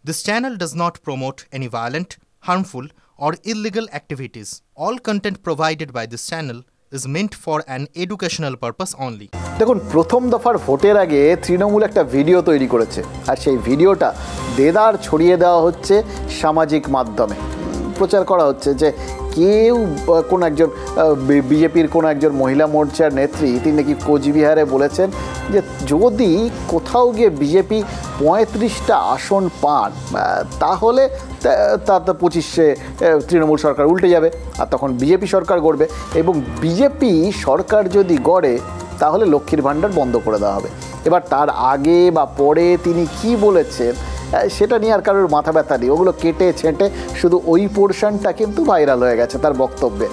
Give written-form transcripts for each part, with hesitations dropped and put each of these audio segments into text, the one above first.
This channel does not promote any violent, harmful, or illegal activities. All content provided by this channel is meant for an educational purpose only. দেখুন, প্রথম দফার ভোটের আগে তৃণমূল একটা video তৈরি করেছে, আর সেই ভিডিওটা দেদার ছড়িয়ে দেওয়া হচ্ছে সামাজিক মাধ্যমে। প্রচার করা হচ্ছে যে কেউ কোনো একজন বিজেপির কোনো একজন মহিলা মোর্চার নেত্রী, তিনি নাকি কোচবিহারে বলেছেন যে যদি কোথাও গিয়ে বিজেপি 35টা আসন পান তাহলে তার 25-এ তৃণমূল সরকার উল্টে যাবে, আর তখন বিজেপি সরকার গড়বে, এবং বিজেপি সরকার যদি গড়ে তাহলে লক্ষ্মীর ভাণ্ডার বন্ধ করে দেওয়া হবে। এবার তার আগে বা পরে তিনি কি বলেছেন সেটা নিয়ে আর কারোর মাথা ব্যথা নেই, ওগুলো কেটে ছেঁটে শুধু ওই পোর্শনটা কিন্তু ভাইরাল হয়ে গেছে তার বক্তব্যে।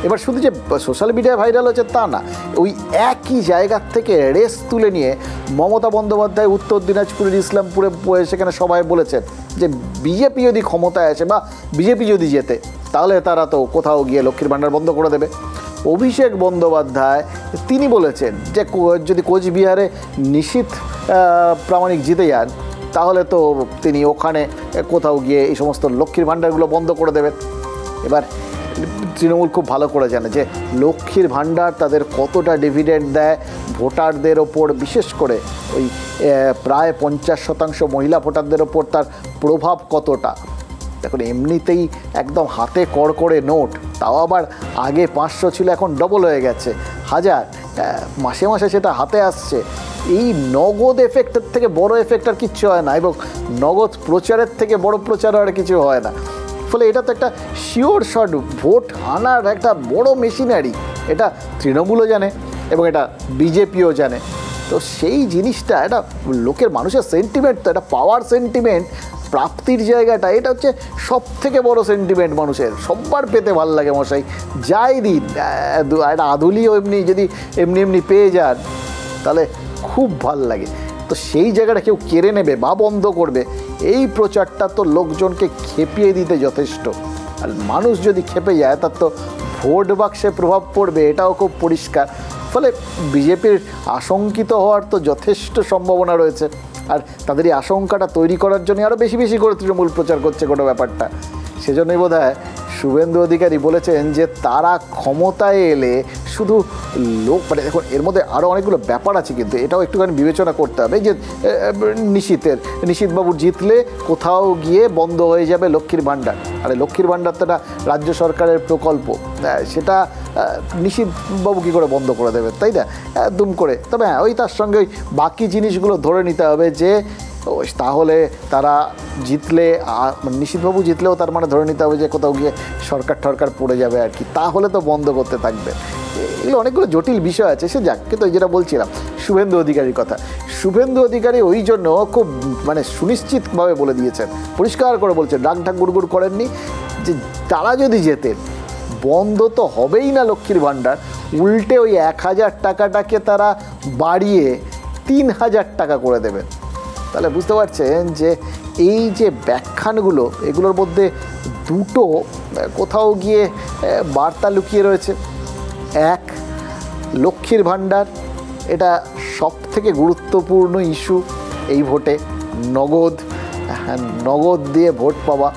এবার শুধু যে সোশ্যাল মিডিয়ায় ভাইরাল হচ্ছে তা না, ওই একই জায়গার থেকে রেস তুলে নিয়ে মমতা বন্দ্যোপাধ্যায় উত্তর দিনাজপুরের ইসলামপুরে সেখানে সবাই বলেছেন যে বিজেপি যদি ক্ষমতায় আসে বা বিজেপি যদি জেতে তাহলে তারা তো কোথাও গিয়ে লক্ষ্মীর ভাণ্ডার বন্ধ করে দেবে। অভিষেক বন্দ্যোপাধ্যায় তিনি বলেছেন যে যদি কোচবিহারে নিশীথ প্রামাণিক জিতে যান তাহলে তো তিনি ওখানে কোথাও গিয়ে এই সমস্ত লক্ষ্মীর ভাণ্ডারগুলো বন্ধ করে দেবেন। এবার তৃণমূল খুব ভালো করে জানে যে লক্ষ্মীর ভাণ্ডার তাদের কতটা ডিভিডেন্ড দেয় ভোটারদের ওপর, বিশেষ করে ওই প্রায় 50% মহিলা ভোটারদের ওপর তার প্রভাব কতটা। দেখুন, এমনিতেই একদম হাতে কড়কড়ে নোট, তাও আবার আগে 500 ছিল, এখন ডবল হয়ে গেছে 1000, মাসে মাসে সেটা হাতে আসছে। এই নগদ এফেক্টের থেকে বড় এফেক্ট আর কিচ্ছু হয় না, এবং নগদ প্রচারের থেকে বড় প্রচার আর কিছু হয় না। ফলে এটা তো একটা শিওর শট ভোট আনার একটা বড় মেশিনারি, এটা তৃণমূলও জানে এবং এটা বিজেপিও জানে। তো সেই জিনিসটা এটা লোকের মানুষের সেন্টিমেন্ট, তো এটা পাওয়ার সেন্টিমেন্ট, প্রাপ্তির জায়গাটা, এটা হচ্ছে সব থেকে বড় সেন্টিমেন্ট মানুষের। সববার পেতে ভালো লাগে মশাই, যাই দিন একটা আধুলিও এমনি যদি এমনি পেয়ে যান তাহলে খুব ভাল লাগে। তো সেই জায়গাটা কেউ কেড়ে নেবে বা বন্ধ করবে, এই প্রচারটা তো লোকজনকে খেপিয়ে দিতে যথেষ্ট। আর মানুষ যদি খেপে যায় তার তো ভোট বাক্সে প্রভাব পড়বে, এটাও খুব পরিষ্কার। ফলে বিজেপির আশঙ্কিত হওয়ার তো যথেষ্ট সম্ভাবনা রয়েছে, আর তাদের এই আশঙ্কাটা তৈরি করার জন্য আরও বেশি বেশি করে তৃণমূল প্রচার করছে গোটা ব্যাপারটা। সেজন্যই বোধহয় শুভেন্দু অধিকারী বলেছেন যে তারা ক্ষমতায় এলে শুধু মানে দেখুন, এর মধ্যে আরও অনেকগুলো ব্যাপার আছে, কিন্তু এটাও একটুখানি বিবেচনা করতে হবে যে নিশীথবাবু জিতলে কোথাও গিয়ে বন্ধ হয়ে যাবে লক্ষ্মীর ভাণ্ডার। আরে লক্ষ্মীর ভাণ্ডার তো একটা রাজ্য সরকারের প্রকল্প, সেটা নিশীথবাবু কী করে বন্ধ করে দেবে, তাই না, দুম করে। তবে হ্যাঁ, ওই তার সঙ্গে ওই বাকি জিনিসগুলো ধরে নিতে হবে যে তাহলে তারা জিতলে, নিশীথবাবু জিতলেও তার মানে ধরে নিতে হবে যে কোথাও গিয়ে সরকার পড়ে যাবে আর কি, তাহলে তো বন্ধ করতে থাকবে। এগুলো অনেকগুলো জটিল বিষয় আছে, সে যাক। কিন্তু যেটা বলছিলাম শুভেন্দু অধিকারীর কথা, শুভেন্দু অধিকারী ওই জন্য খুব মানে সুনিশ্চিতভাবে বলে দিয়েছেন, পরিষ্কার করে বলছেন, ডাক গুড়গুড় করেননি যে তারা যদি জেতেন বন্ধ তো হবেই না লক্ষ্মীর ভাণ্ডার, উল্টে ওই 1000 টাকাটাকে তারা বাড়িয়ে 3000 টাকা করে দেবেন। তাহলে বুঝতে পারছেন যে এই যে ব্যাখ্যানগুলো, এগুলোর মধ্যে দুটো কোথাও গিয়ে বার্তা লুকিয়ে রয়েছে। এক, লক্ষ্মীর ভাণ্ডার এটা সব থেকে গুরুত্বপূর্ণ ইস্যু এই ভোটে, নগদ দিয়ে ভোট পাওয়া।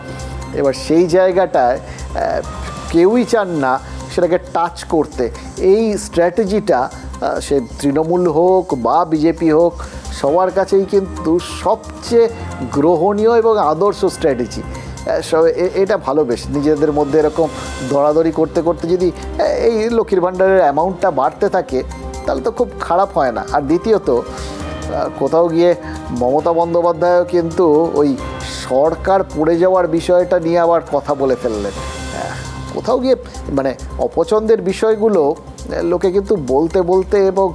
এবার সেই জায়গাটায় কেউই চান না সেটাকে টাচ করতে। এই স্ট্র্যাটেজিটা সে তৃণমূল হোক বা বিজেপি হোক, সবার কাছেই কিন্তু সবচেয়ে গ্রহণীয় এবং আদর্শ স্ট্র্যাটেজি। এটা ভালো, বেশ নিজেদের মধ্যে এরকম দরাদরি করতে করতে যদি এই লক্ষ্মীর ভাণ্ডারের অ্যামাউন্টটা বাড়তে থাকে তাহলে তো খুব খারাপ হয় না। আর দ্বিতীয়ত, কোথাও গিয়ে মমতা বন্দ্যোপাধ্যায়ও কিন্তু ওই সরকার পড়ে যাওয়ার বিষয়টা নিয়ে আবার কথা বলে ফেললেন। কোথাও গিয়ে মানে অপছন্দের বিষয়গুলো লোকে কিন্তু বলতে বলতে এবং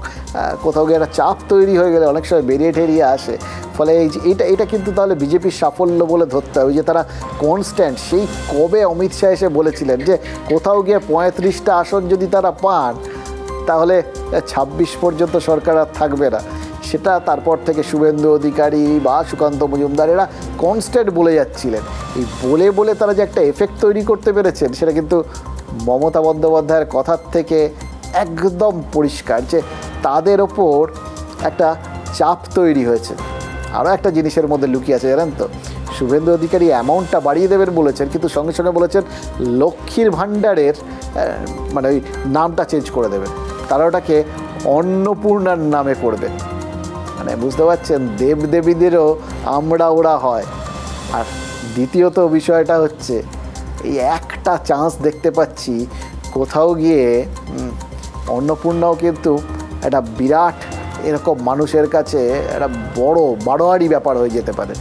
কোথাও গিয়ে একটা চাপ তৈরি হয়ে গেলে অনেক সময় বেরিয়ে ঠেরিয়ে আসে। ফলে এটা কিন্তু তাহলে বিজেপির সাফল্য বলে ধরতে হবে যে তারা কনস্ট্যান্ট। সেই কবে অমিত শাহ এসে বলেছিলেন যে কোথাও গিয়ে 35টা আসন যদি তারা পান তাহলে 26 পর্যন্ত সরকার আর থাকবে না। সেটা তারপর থেকে শুভেন্দু অধিকারী বা সুকান্ত মজুমদার এরা কনস্ট্যান্ট বলে যাচ্ছিলেন। এই বলে বলে তারা যে একটা এফেক্ট তৈরি করতে পেরেছেন সেটা কিন্তু মমতা বন্দ্যোপাধ্যায়ের কথার থেকে একদম পরিষ্কার যে তাদের ওপর একটা চাপ তৈরি হয়েছে। আরও একটা জিনিসের মধ্যে লুকিয়ে আছে জানেন তো, শুভেন্দু অধিকারী অ্যামাউন্টটা বাড়িয়ে দেবেন বলেছেন, কিন্তু সঙ্গে সঙ্গে বলেছেন লক্ষ্মীর ভাণ্ডারের মানে ওই নামটা চেঞ্জ করে দেবেন, তারা ওটাকে অন্নপূর্ণার নামে করবে। মানে বুঝতে পারছেন, দেবদেবীদেরও আমরা ওরা হয়। আর দ্বিতীয়ত বিষয়টা হচ্ছে এই একটা চান্স দেখতে পাচ্ছি কোথাও গিয়ে অন্নপূর্ণাও কিন্তু একটা বিরাট এরকম মানুষের কাছে একটা বড় বাড়োয়ারি ব্যাপার হয়ে যেতে পারে।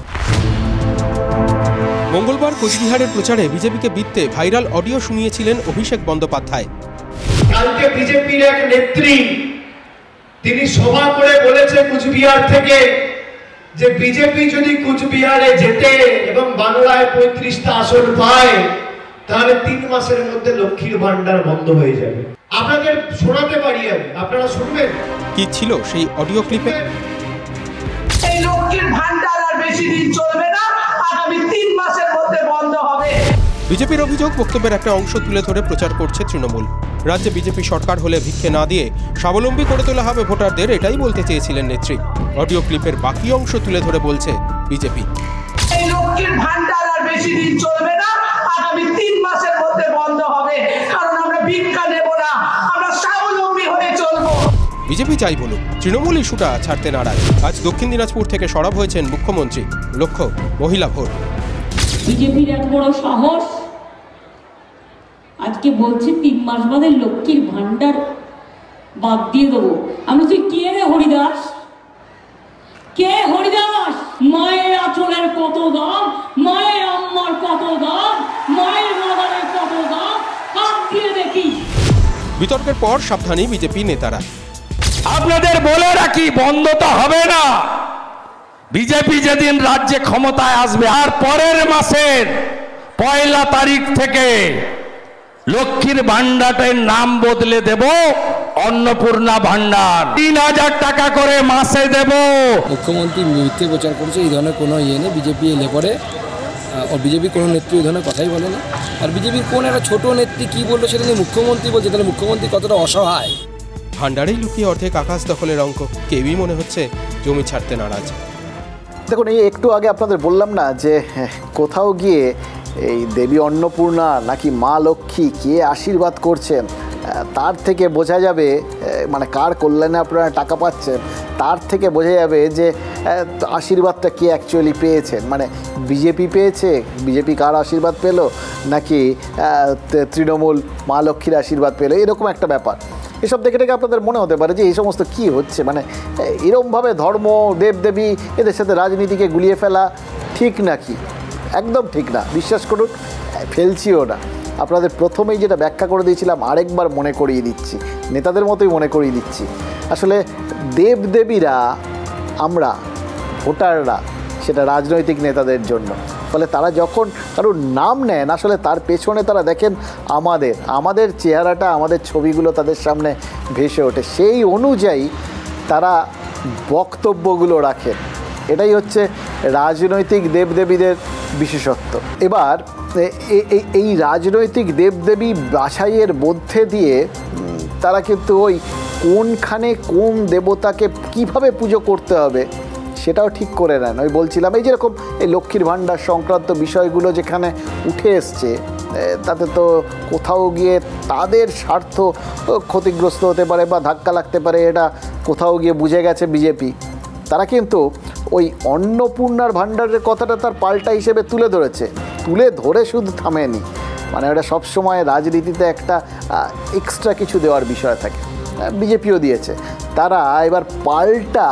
মঙ্গলবার কোচবিহারের প্রচারে বিজেপিকে বিত্তে ভাইরাল অডিও শুনিয়েছিলেন অভিষেক বন্দ্যোপাধ্যায়। কালকে বিজেপির এক নেত্রী তিনি সভা করে বলেছে কুচবিহার থেকে যে বিজেপি যদি কুচবিহারে যেতে এবং বাংলায় 35টা আসন পায় তাহলে 3 মাসের মধ্যে লক্ষ্মীর ভান্ডার বন্ধ হয়ে যাবে। আপনাদের শোনাতে পারি আমি, আপনারা শুনবেন কি ছিল সেই অডিও ক্লিপে? এই লক্ষ্মীর ভান্ডার আর বেশি দিন চলবে না, আগামী 3 মাসের মধ্যে বন্ধ হবে। বিজেপির অভিযোগ, বক্তব্যের একটা অংশ তুলে ধরে প্রচার করছে তৃণমূল। রাজ্যে বিজেপি সরকার হলে ভিক্ষে না দিয়ে স্বাবলম্বী করে তোলা হবে ভোটারদের, এটাই বলতে চেয়েছিলেন নেত্রী। অডিও ক্লিপের বাকি অংশ তুলে ধরে বলছে বিজেপি এই লক্ষ্মীর ভান্ডার আর বেশি দিন চলবে না, আগামী 3 মাসের মধ্যে বন্ধ হবে, কারণ আমরা ভিক্ষা নেব না, আমরা স্বাবলম্বী হয়ে চলবো। বিজেপি চাই বলুক, তৃণমূল ইস্যুটা ছাড়তে নারাজ। আজ দক্ষিণ দিনাজপুর থেকে সরব হয়েছেন মুখ্যমন্ত্রী, লক্ষ্য মহিলা ভোট। বিজেপির এত বড় সাহস, আজকে বলছে 3 মাস বাদে লক্ষ্মীর ভান্ডার বাদ দিয়ে দেবো। আমরা তুই কে রে হরিদাস? কে হরিদাস? মায়ের আঁচলের কত দাম, মায়ের আম্মার কত দাম, মায়ের মাদারের কত দাম, হাত দিয়ে দেখি। বিতর্কের পর সাবধানী বিজেপি নেতারা। আপনাদের বলে রাখি, বন্ধ তো হবে না। বিজেপি যেদিন রাজ্যে ক্ষমতায় আসবে আর পরের মাসের 1 তারিখ থেকে লক্ষ্মীর ভান্ডারের নাম বদলে দেব অন্নপূর্ণা ভান্ডার। 3000 টাকা করে মাসে দেব। মুখ্যমন্ত্রী মিথ্যে প্রচার করছে, এই ধরনের কোনো ইয়ে নেই। বিজেপি এলে পরে বিজেপি কোনো নেত্রী এই ধরনের কথাই বলে না। আর বিজেপির কোন একটা ছোট নেত্রী কি বললো সেটা নিয়ে মুখ্যমন্ত্রী বলছে, তাহলে মুখ্যমন্ত্রী কতটা অসহায়। ভান্ডারেই লুকিয়ে অর্ধেক আকাশ দখলের অঙ্ক। কেউই মনে হচ্ছে জমি ছাড়তে নারাজ। দেখুন, এই একটু আগে আপনাদের বললাম না যে কোথাও গিয়ে এই দেবী অন্নপূর্ণা নাকি মা লক্ষ্মী কে আশীর্বাদ করছেন, তার থেকে বোঝা যাবে মানে কার কল্যাণে আপনারা টাকা পাচ্ছেন, তার থেকে বোঝা যাবে যে আশীর্বাদটা কে অ্যাকচুয়ালি পেয়েছেন। মানে বিজেপি পেয়েছে, বিজেপি কার আশীর্বাদ পেল, নাকি তৃণমূল মা লক্ষ্মীর আশীর্বাদ পেল, এরকম একটা ব্যাপার। এসব দেখে দেখে আপনাদের মনে হতে পারে যে এই সমস্ত কী হচ্ছে, মানে এরকমভাবে ধর্ম দেবদেবী এদের সাথে রাজনীতিকে গুলিয়ে ফেলা ঠিক নাকি? একদম ঠিক না, বিশ্বাস করুন, ফেলছিও না। আপনাদের প্রথমেই যেটা ব্যাখ্যা করে দিয়েছিলাম আরেকবার মনে করিয়ে দিচ্ছি, নেতাদের মতোই মনে করিয়ে দিচ্ছি। আসলে দেবদেবীরা আমরা ভোটাররা, সেটা রাজনৈতিক নেতাদের জন্য। ফলে তারা যখন কারোর নাম নেন, আসলে তার পেছনে তারা দেখেন আমাদের চেহারাটা, আমাদের ছবিগুলো তাদের সামনে ভেসে ওঠে, সেই অনুযায়ী তারা বক্তব্যগুলো রাখেন। এটাই হচ্ছে রাজনৈতিক দেবদেবীদের বিশেষত্ব। এবার এই রাজনৈতিক দেবদেবী বাছাইয়ের মধ্যে দিয়ে তারা কিন্তু ওই কোনখানে কোন দেবতাকে কিভাবে পুজো করতে হবে সেটাও ঠিক করে নেন। ওই বলছিলাম, এই যেরকম এই লক্ষ্মীর ভাণ্ডার সংক্রান্ত বিষয়গুলো যেখানে উঠে এসছে, তাতে তো কোথাও গিয়ে তাদের স্বার্থ ক্ষতিগ্রস্ত হতে পারে বা ধাক্কা লাগতে পারে, এটা কোথাও গিয়ে বুঝে গেছে বিজেপি। তারা কিন্তু ওই অন্নপূর্ণার ভাণ্ডারের কথাটা তার পাল্টা হিসেবে তুলে ধরেছে, তুলে ধরে শুধু থামেনি। মানে ওটা সবসময় রাজনীতিতে একটা এক্সট্রা কিছু দেওয়ার বিষয় থাকে, বিজেপিও দিয়েছে। তারা এবার পাল্টা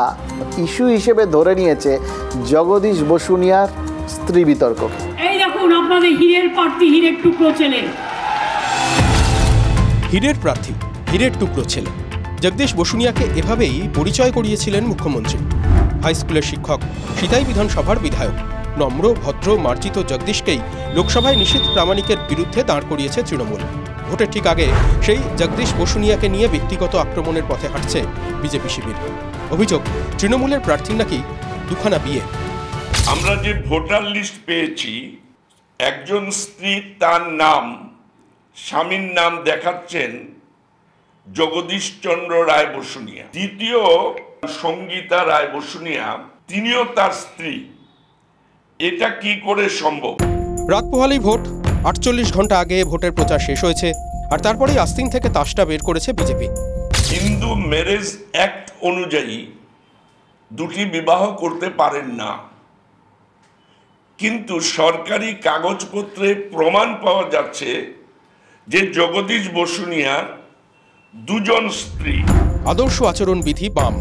ইস্যু হিসেবে ধরে নিয়েছে জগদীশ বসুনিয়ার স্ত্রী বিতর্ককে। এই দেখুন আপনাদের হীরের প্রার্থী, হীরের টুকরো ছেলে, হীরের প্রার্থী, হীরের টুকরো ছেলে জগদীশ বসুনিয়াকে এভাবেই পরিচয় করিয়েছিলেন মুখ্যমন্ত্রী। হাই স্কুলের শিক্ষক, সিতাই বিধানসভার বিধায়ক, নম্র ভদ্র মার্জিত জগদীশকেই লোকসভায় নিশীথ প্রামাণিকের বিরুদ্ধে দাঁড় করিয়েছে তৃণমূল। ভোটের ঠিক আগে সেই জগদীশ বসুনিয়াকে নিয়ে ব্যক্তিগত আক্রমণের পথে হাঁটছে বিজেপি শিবির। অভিযোগ, তৃণমূলের প্রার্থীর নাকি 2খানা বিয়ে। আমরা যে ভোটার লিস্ট পেয়েছি, একজন স্ত্রী তার নাম, স্বামীর নাম দেখাচ্ছেন জগদীশ চন্দ্র রায় বসুনিয়া। দ্বিতীয় সঙ্গীতা রায় বসুনিয়া, তিনিও তার স্ত্রী, এটা কি করে সম্ভব? রাত পোহালেই ভোট, 48 ঘন্টা আগে ভোটের প্রচার শেষ হয়েছে, আর তারপরেই আস্তিন থেকে তাসটা বের করেছে বিজেপি। হিন্দু ম্যারেজ অ্যাক্ট অনুযায়ী দুটি বিবাহ করতে পারেন না, কিন্তু সরকারি কাগজপত্রে প্রমাণ পাওয়া যাচ্ছে যে জগদীশ বসুনিয়ার দুজন স্ত্রী। আদর্শ আচরণ বিধি বাম,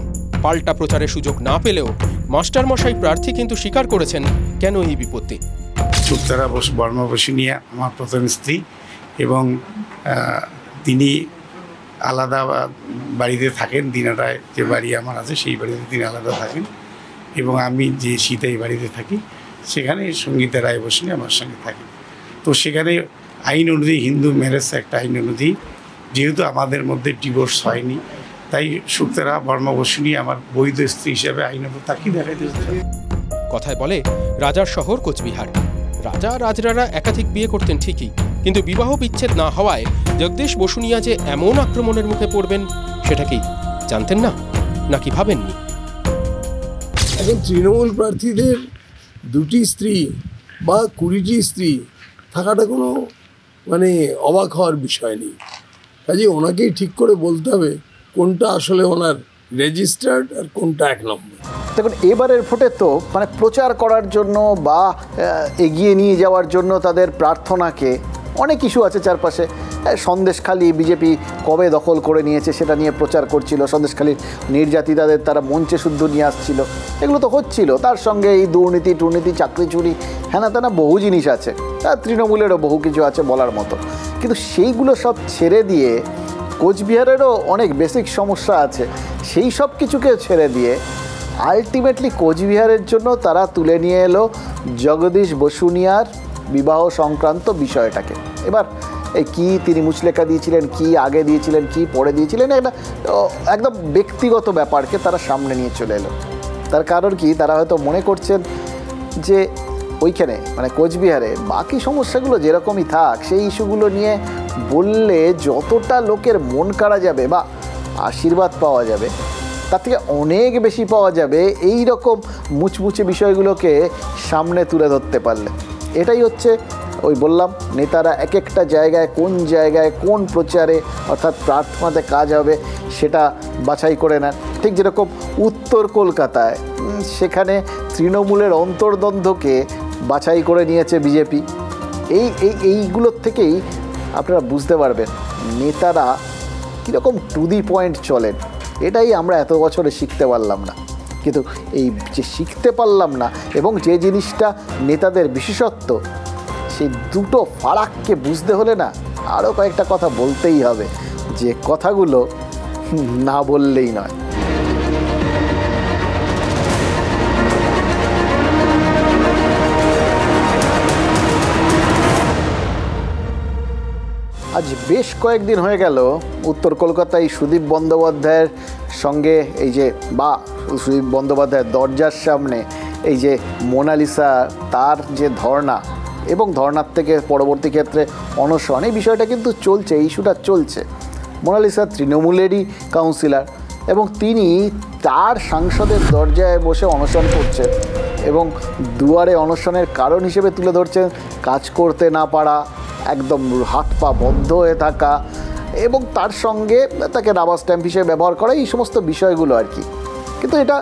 পাল্টা প্রচারের সুযোগ না পেলেও মাস্টারমশাই প্রার্থী কিন্তু স্বীকার করেছেন কেন এই বিপত্তি। শুক্তারা বর্মা বসুনিয়া আমার প্রথম স্ত্রী, এবং তিনি আলাদা বাড়িতে থাকেন। দিনাটায় যে বাড়ি আমার আছে সেই বাড়িতে তিনি আলাদা থাকেন, এবং আমি যে সীতাই বাড়িতে থাকি সেখানে সঙ্গীতা রায় বসুনিয়া আমার সঙ্গে থাকেন। তো সেখানে আইন অনুযায়ী, হিন্দু ম্যারেজ একটা আইন অনুযায়ী, যেহেতু আমাদের মধ্যে ডিভোর্স হয়নি, তাই শুক্তারা বর্মা বসুনিয়া আমার বৈধ স্ত্রী হিসাবে আইনত তাকেই দেখাইতে হচ্ছে। কথায় বলে রাজার শহর কোচবিহার। রাজা রাজরারা একাধিক বিয়ে করতেন ঠিকই, কিন্তু বিবাহ বিচ্ছেদ না হওয়ায় জগদীশ বসুনিয়া যে এমন আক্রমণের মুখে পড়বেন সেটা কি জানতেন না, নাকি ভাবেননি? এখন তৃণমূল প্রার্থীদের দুটি স্ত্রী বা 20টি স্ত্রী থাকাটা কোনো অবাক হওয়ার বিষয় নেই। কাজে ওনাকেই ঠিক করে বলতে হবে কোনটা আসলে ওনার রেজিস্টার্ড আর কোনটা 1 নম্বর। দেখুন, এবারের ভোটে তো প্রচার করার জন্য বা এগিয়ে নিয়ে যাওয়ার জন্য তাদের প্রার্থনাকে অনেক ইস্যু আছে চারপাশে। সন্দেশখালি বিজেপি কবে দখল করে নিয়েছে সেটা নিয়ে প্রচার করছিল, সন্দেশখালির নির্যাতিতাদের তারা মঞ্চে শুদ্ধ নিয়ে আসছিল, এগুলো তো হচ্ছিল। তার সঙ্গে এই দুর্নীতি টুর্নীতি, চাকরি চুরি, হ্যানা তেনা বহু জিনিস আছে, তার তৃণমূলেরও বহু কিছু আছে বলার মতো। কিন্তু সেইগুলো সব ছেড়ে দিয়ে, কোচবিহারেরও অনেক বেসিক সমস্যা আছে, সেই সব কিছুকে ছেড়ে দিয়ে আলটিমেটলি কোচবিহারের জন্য তারা তুলে নিয়ে এলো জগদীশ বসুনিয়ার বিবাহ সংক্রান্ত বিষয়টাকে। এবার এই কী তিনি মুচলেখা দিয়েছিলেন, কি আগে দিয়েছিলেন, কি পরে দিয়েছিলেন, একটা একদম ব্যক্তিগত ব্যাপারকে তারা সামনে নিয়ে চলে এলো। তার কারণ কি, তারা হয়তো মনে করছেন যে ওইখানে কোচবিহারে বাকি সমস্যাগুলো যেরকমই থাক, সেই ইস্যুগুলো নিয়ে বললে যতটা লোকের মন কাড়া যাবে বা আশীর্বাদ পাওয়া যাবে, তার থেকে অনেক বেশি পাওয়া যাবে এই রকম মুচমুচে বিষয়গুলোকে সামনে তুলে ধরতে পারলে। এটাই হচ্ছে ওই বললাম, নেতারা এক একটা জায়গায় কোন প্রচারে অর্থাৎ প্রার্থনাতে কাজ হবে সেটা বাছাই করে নেন। ঠিক যেরকম উত্তর কলকাতায় সেখানে তৃণমূলের অন্তর্দ্বন্দ্বকে বাছাই করে নিয়েছে বিজেপি। এইগুলোর থেকেই আপনারা বুঝতে পারবেন নেতারা কীরকম টু দি পয়েন্ট চলেন। এটাই আমরা এত বছরে শিখতে পারলাম না। কিন্তু এই যে শিখতে পারলাম না এবং যে জিনিসটা নেতাদের বিশেষত্ব, সেই দুটো ফারাককে বুঝতে হলে না আরও কয়েকটা কথা বলতেই হবে, যে কথাগুলো না বললেই নয়। আজ বেশ কয়েকদিন হয়ে গেল উত্তর কলকাতায় সুদীপ বন্দ্যোপাধ্যায়ের সঙ্গে সুদীপ বন্দ্যোপাধ্যায়ের দরজার সামনে এই যে মোনালিসা, তার যে ধর্ণা এবং ধর্ণার থেকে পরবর্তী ক্ষেত্রে অনশন, এই বিষয়টা কিন্তু চলছে, এই ইস্যুটা চলছে। মোনালিসা তৃণমূলেরই কাউন্সিলর এবং তিনি তার সাংসদের দরজায় বসে অনশন করছেন এবং দুয়ারে অনশনের কারণ হিসেবে তুলে ধরছেন কাজ করতে না পারা, একদম হাত পা বন্ধ হয়ে থাকা এবং তার সঙ্গে তাকে রাবার স্ট্যাম্প হিসেবে ব্যবহার করা, এই সমস্ত বিষয়গুলো আর কি। কিন্তু এটা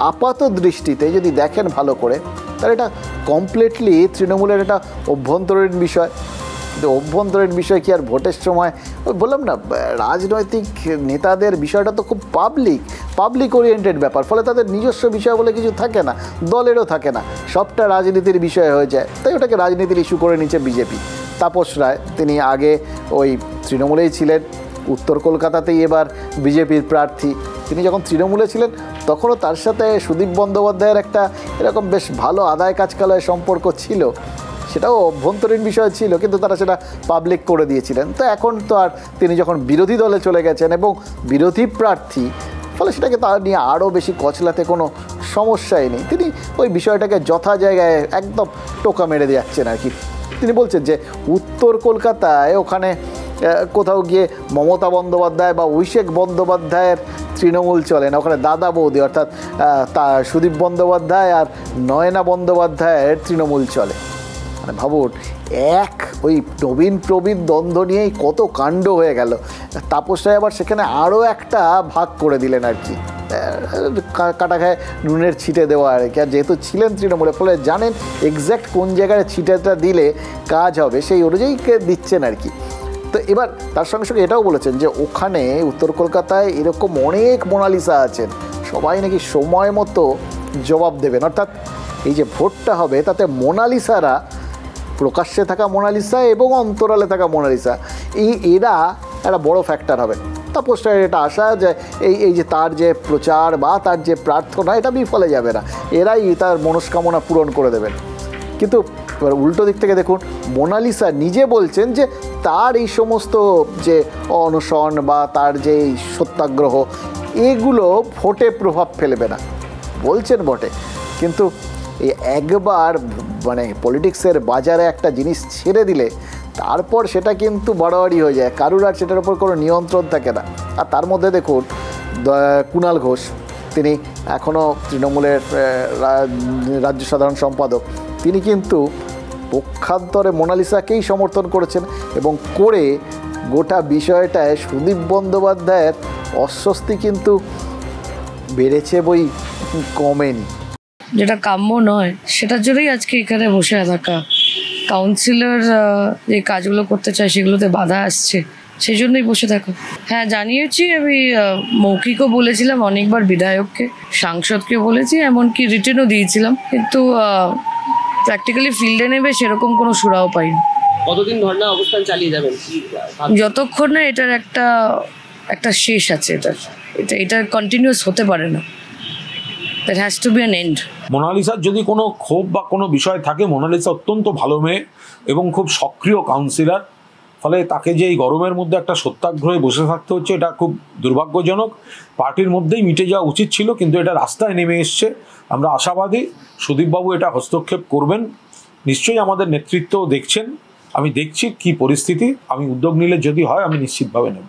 আপাত দৃষ্টিতে যদি দেখেন ভালো করে, তাহলে এটা কমপ্লিটলি তৃণমূলের একটা অভ্যন্তরীণ বিষয়। কিন্তু অভ্যন্তরীণ বিষয় কি আর ভোটের সময় ওই বললাম না, রাজনৈতিক নেতাদের বিষয়টা তো খুব পাবলিক ওরিয়েন্টেড ব্যাপার, ফলে তাদের নিজস্ব বিষয় বলে কিছু থাকে না, দলেরও থাকে না, সবটা রাজনীতির বিষয় হয়ে যায়। তাই ওটাকে রাজনীতির ইস্যু করে নিচ্ছে বিজেপি। তাপস রায়, তিনি আগে ওই তৃণমূলেই ছিলেন, উত্তর কলকাতাতেই এবার বিজেপির প্রার্থী। তিনি যখন তৃণমূলে ছিলেন তখনও তার সাথে সুদীপ বন্দ্যোপাধ্যায়ের একটা এরকম বেশ ভালো আদায় কাজকালয়ের সম্পর্ক ছিল, সেটাও অভ্যন্তরীণ বিষয় ছিল, কিন্তু তারা সেটা পাবলিক করে দিয়েছিলেন। তো এখন তো আর তিনি যখন বিরোধী দলে চলে গেছেন এবং বিরোধী প্রার্থী, ফলে সেটাকে তার নিয়ে আরও বেশি কচলাতে কোনো সমস্যাই নেই। তিনি ওই বিষয়টাকে যথা জায়গায় একদম টোকা মেরে যাচ্ছেন আর কি। তিনি বলছেন যে উত্তর কলকাতায় ওখানে কোথাও গিয়ে মমতা বন্দ্যোপাধ্যায় বা অভিষেক বন্দ্যোপাধ্যায়ের তৃণমূল চলে না, ওখানে দাদা বৌদি অর্থাৎ সুদীপ বন্দ্যোপাধ্যায় আর নয়না বন্দ্যোপাধ্যায়ের তৃণমূল চলে। মানে ভাবুন, ওই নবীন প্রবীণ দ্বন্দ্ব নিয়েই কত কাণ্ড হয়ে গেল। তাপস রায় আবার সেখানে আরও একটা ভাগ করে দিলেন আর কি, কাটা খায় নুনের ছিটে দেওয়া আর কি। আর যেহেতু ছিলেন তৃণমূলের, ফলে জানেন এক্স্যাক্ট কোন জায়গায় ছিটেটা দিলে কাজ হবে, সেই অনুযায়ী দিচ্ছেন আর কি। তো এবার তার সঙ্গে সঙ্গে এটাও বলেছেন যে ওখানে উত্তর কলকাতায় এরকম অনেক মোনালিসা আছেন, সবাই নাকি সময় মতো জবাব দেবেন। অর্থাৎ এই যে ভোটটা হবে তাতে মোনালিসারা, প্রকাশ্যে থাকা মোনালিসা এবং অন্তরালে থাকা মোনালিসা, এরা একটা বড় ফ্যাক্টর হবে। তাপস রায়ের এটা আশা যে এই যে তার যে প্রচার বা তার যে প্রার্থনা, এটা বিফলে যাবে না, এরাই তার মনস্কামনা পূরণ করে দেবেন। কিন্তু উল্টো দিক থেকে দেখুন, মোনালিসা নিজে বলছেন যে তার এই সমস্ত যে অনশন বা তার যে সত্যাগ্রহ, এগুলো ভোটে প্রভাব ফেলবে না বলছেন বটে, কিন্তু এই একবার মানে পলিটিক্সের বাজারে একটা জিনিস ছেড়ে দিলে তারপর সেটা কিন্তু বাড়াবাড়ি হয়ে যায়, কারুর আর সেটার উপর কোনো নিয়ন্ত্রণ থাকে না। আর তার মধ্যে দেখুন কুণাল ঘোষ, তিনি এখনও তৃণমূলের রাজ্য সাধারণ সম্পাদক, তিনি কিন্তু পক্ষান্তরে মোনালিসাকেই সমর্থন করেছেন এবং করে গোটা বিষয়টায় সুদীপ বন্দ্যোপাধ্যায়ের অস্বস্তি কিন্তু বেড়েছে বই কমেনি। যেটা কাম্য নয় সেটার জন্যই আজকে এখানে বসে থাকা। কাউন্সিলর যে কাজগুলো করতে চায় সেগুলোতে বাধা আসছে, সেই জন্যই বসে থাকা। হ্যাঁ, জানিয়েছি, আমি মৌখিকও বলেছিলাম অনেকবার, বিধায়ককে, সাংসদকে বলেছি, এমনকি রিটেনও দিয়েছিলাম, কিন্তু প্র্যাকটিক্যালি ফিল্ডে নেবে সেরকম কোনো সুরাও পাইনি। কতদিন ধর্ণা অবস্থান চালিয়ে যাবেন? যতক্ষণ না এটার একটা শেষ আছে, এটা কন্টিনিউয়াস হতে পারে না। There has to be an end. মোনালিসার যদি কোনো ক্ষোভ বা কোনো বিষয় থাকে, মোনালিসা অত্যন্ত ভালো মেয়ে এবং খুব সক্রিয় কাউন্সিলর, ফলে তাকে যে এই গরমের মধ্যে একটা সত্যাগ্রহে বসে থাকতে হচ্ছে, এটা খুব দুর্ভাগ্যজনক। পার্টির মধ্যেই মিটে যাওয়া উচিত ছিল, কিন্তু এটা রাস্তায় নেমে এসছে। আমরা আশাবাদী সুদীপবাবু এটা হস্তক্ষেপ করবেন, নিশ্চয়ই আমাদের নেতৃত্বও দেখছেন। আমি দেখছি কি পরিস্থিতি, আমি উদ্যোগ নিলে যদি হয় আমি নিশ্চিতভাবে নেব।